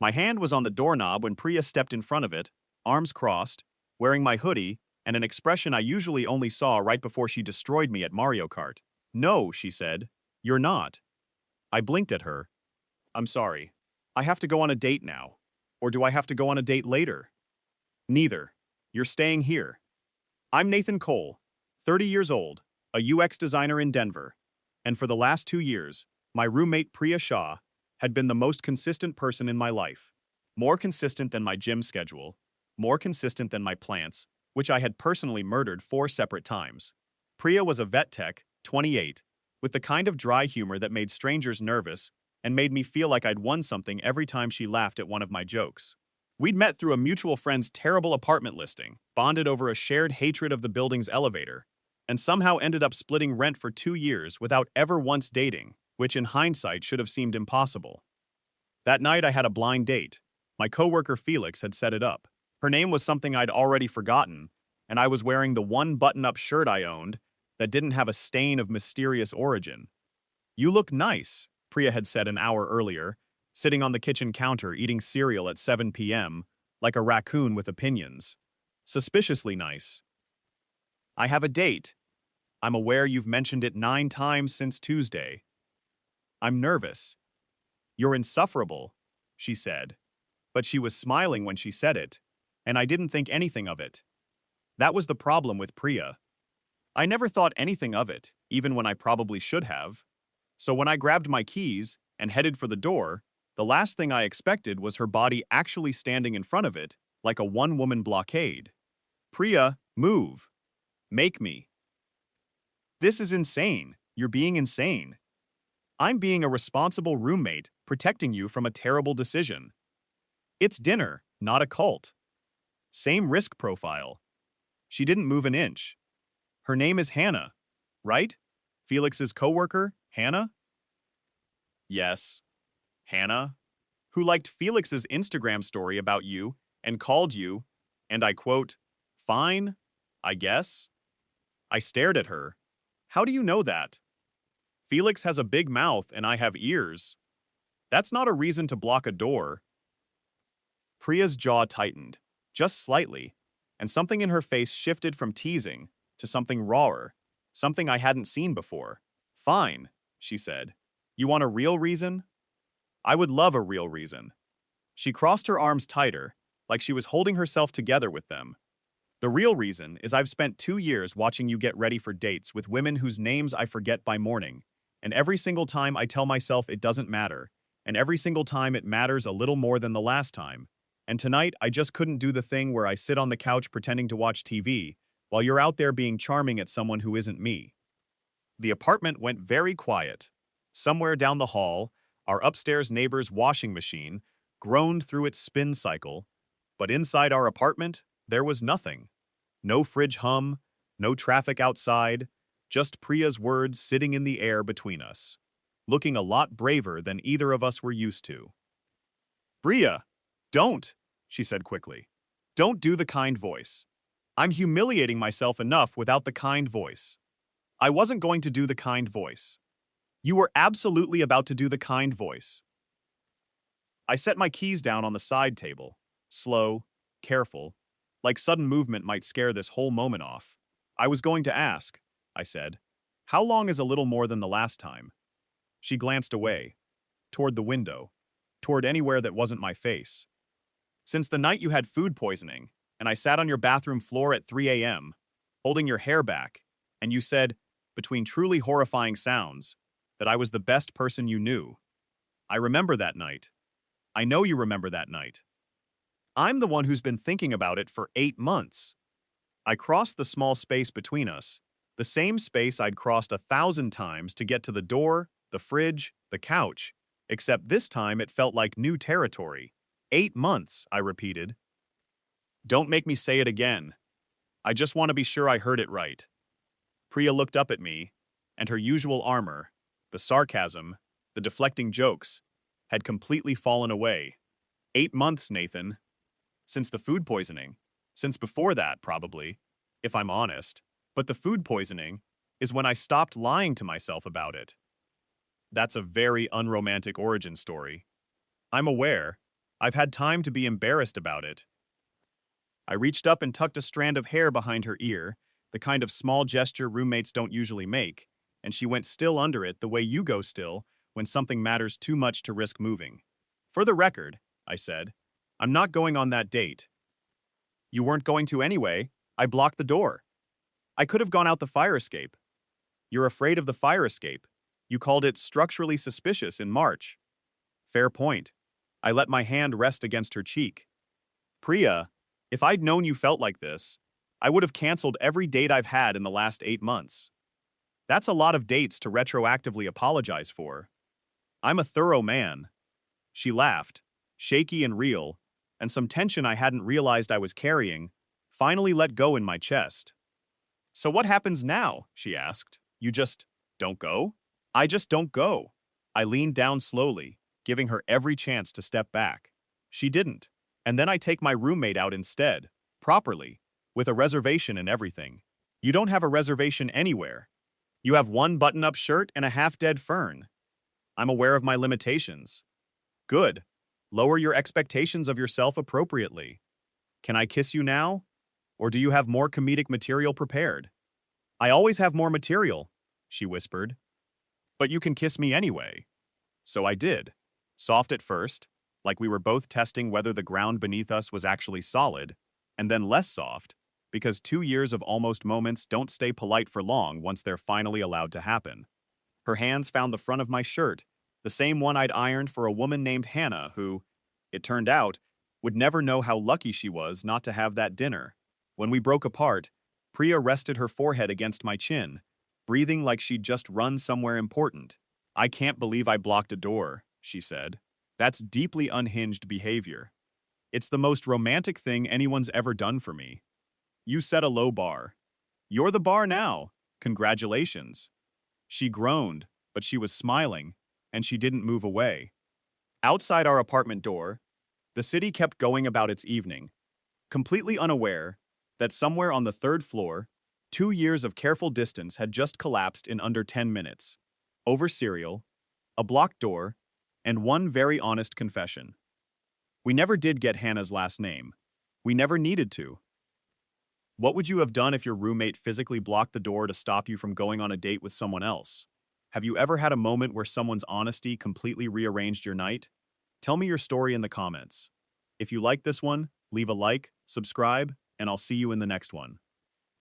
My hand was on the doorknob when Priya stepped in front of it, arms crossed, wearing my hoodie, and an expression I usually only saw right before she destroyed me at Mario Kart. No, she said. You're not. I blinked at her. I'm sorry. I have to go on a date now. Or do I have to go on a date later? Neither. You're staying here. I'm Nathan Cole, 30 years old, a UX designer in Denver. And for the last 2 years, my roommate Priya Shah had been the most consistent person in my life. More consistent than my gym schedule, more consistent than my plants, which I had personally murdered 4 separate times. Priya was a vet tech, 28, with the kind of dry humor that made strangers nervous and made me feel like I'd won something every time she laughed at one of my jokes. We'd met through a mutual friend's terrible apartment listing, bonded over a shared hatred of the building's elevator, and somehow ended up splitting rent for 2 years without ever once dating, which in hindsight should have seemed impossible. That night I had a blind date. My coworker Felix had set it up. Her name was something I'd already forgotten, and I was wearing the one button-up shirt I owned that didn't have a stain of mysterious origin. You look nice, Priya had said an hour earlier, sitting on the kitchen counter eating cereal at 7 p.m., like a raccoon with opinions. Suspiciously nice. I have a date. I'm aware you've mentioned it 9 times since Tuesday. I'm nervous. You're insufferable, she said. But she was smiling when she said it, and I didn't think anything of it. That was the problem with Priya. I never thought anything of it, even when I probably should have. So when I grabbed my keys and headed for the door, the last thing I expected was her body actually standing in front of it, like a one-woman blockade. Priya, move. Make me. This is insane. You're being insane. I'm being a responsible roommate, protecting you from a terrible decision. It's dinner, not a cult. Same risk profile. She didn't move an inch. Her name is Hannah, right? Felix's coworker, Hannah? Yes. Hannah, who liked Felix's Instagram story about you and called you, and I quote, fine, I guess. I stared at her. How do you know that? Felix has a big mouth and I have ears. That's not a reason to block a door. Priya's jaw tightened, just slightly, and something in her face shifted from teasing to something rawer, something I hadn't seen before. Fine, she said. You want a real reason? I would love a real reason. She crossed her arms tighter, like she was holding herself together with them. The real reason is I've spent 2 years watching you get ready for dates with women whose names I forget by morning, and every single time I tell myself it doesn't matter, and every single time it matters a little more than the last time. And tonight, I just couldn't do the thing where I sit on the couch pretending to watch TV, while you're out there being charming at someone who isn't me. The apartment went very quiet. Somewhere down the hall, our upstairs neighbor's washing machine groaned through its spin cycle, but inside our apartment, there was nothing. No fridge hum, no traffic outside, just Priya's words sitting in the air between us, looking a lot braver than either of us were used to. Priya, don't, she said quickly. Don't do the kind voice. I'm humiliating myself enough without the kind voice. I wasn't going to do the kind voice. You were absolutely about to do the kind voice. I set my keys down on the side table, slow, careful, like sudden movement might scare this whole moment off. I was going to ask, I said, how long is a little more than the last time? She glanced away, toward the window, toward anywhere that wasn't my face. Since the night you had food poisoning, and I sat on your bathroom floor at 3 a.m., holding your hair back, and you said, between truly horrifying sounds, that I was the best person you knew. I remember that night. I know you remember that night. I'm the one who's been thinking about it for 8 months. I crossed the small space between us, the same space I'd crossed 1,000 times to get to the door, the fridge, the couch, except this time it felt like new territory. 8 months, I repeated. Don't make me say it again. I just want to be sure I heard it right. Priya looked up at me, and her usual armor, the sarcasm, the deflecting jokes, had completely fallen away. 8 months, Nathan. Since the food poisoning. Since before that, probably, if I'm honest. But the food poisoning is when I stopped lying to myself about it. That's a very unromantic origin story. I'm aware. I've had time to be embarrassed about it. I reached up and tucked a strand of hair behind her ear, the kind of small gesture roommates don't usually make, and she went still under it the way you go still when something matters too much to risk moving. For the record, I said, I'm not going on that date. You weren't going to anyway. I blocked the door. I could have gone out the fire escape. You're afraid of the fire escape. You called it structurally suspicious in March. Fair point. I let my hand rest against her cheek. Priya, if I'd known you felt like this, I would have canceled every date I've had in the last 8 months. That's a lot of dates to retroactively apologize for. I'm a thorough man. She laughed, shaky and real, and some tension I hadn't realized I was carrying finally let go in my chest. So what happens now? She asked. You just don't go? I just don't go. I leaned down slowly, giving her every chance to step back. She didn't. And then I take my roommate out instead, properly, with a reservation and everything. You don't have a reservation anywhere. You have one button-up shirt and a half-dead fern. I'm aware of my limitations. Good. Lower your expectations of yourself appropriately. Can I kiss you now? Or do you have more comedic material prepared? I always have more material, she whispered. But you can kiss me anyway. So I did. Soft at first, like we were both testing whether the ground beneath us was actually solid, and then less soft, because 2 years of almost moments don't stay polite for long once they're finally allowed to happen. Her hands found the front of my shirt, the same one I'd ironed for a woman named Hannah who, it turned out, would never know how lucky she was not to have that dinner. When we broke apart, Priya rested her forehead against my chin, breathing like she'd just run somewhere important. I can't believe I blocked a door, she said. That's deeply unhinged behavior. It's the most romantic thing anyone's ever done for me. You set a low bar. You're the bar now. Congratulations. She groaned, but she was smiling, and she didn't move away. Outside our apartment door, the city kept going about its evening, completely unaware that somewhere on the 3rd floor, 2 years of careful distance had just collapsed in under 10 minutes. Over cereal, a blocked door, and one very honest confession. We never did get Hannah's last name. We never needed to. What would you have done if your roommate physically blocked the door to stop you from going on a date with someone else? Have you ever had a moment where someone's honesty completely rearranged your night? Tell me your story in the comments. If you like this one, leave a like, subscribe, and I'll see you in the next one.